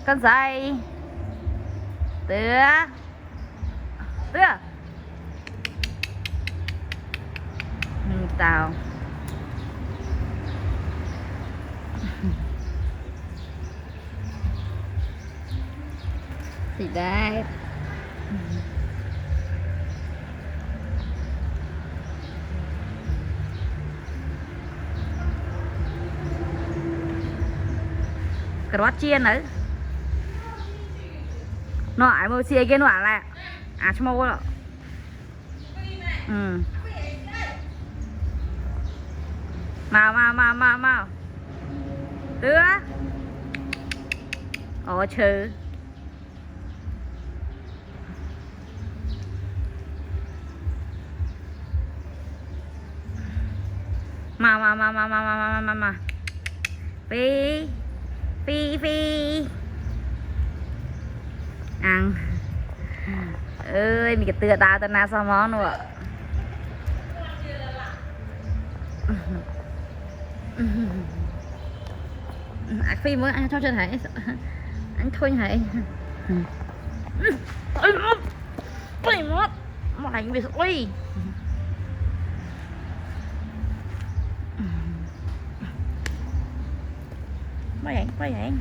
Con dây. Tứa. Tứa. Tao. Thì đây. Cái rót chiên đấy. Nó ai mua xe kia nó lại. À cho mua rồi. Ừ. Mau. Tứa. Ồ chừ. Mà. Phi. Ăn. Ơi mình cái tựa tao tao na sao món nữa. Phi mới ăn cho chân hãy anh thôi hãy ôi mất mà lạnh bị ôi mấy vậy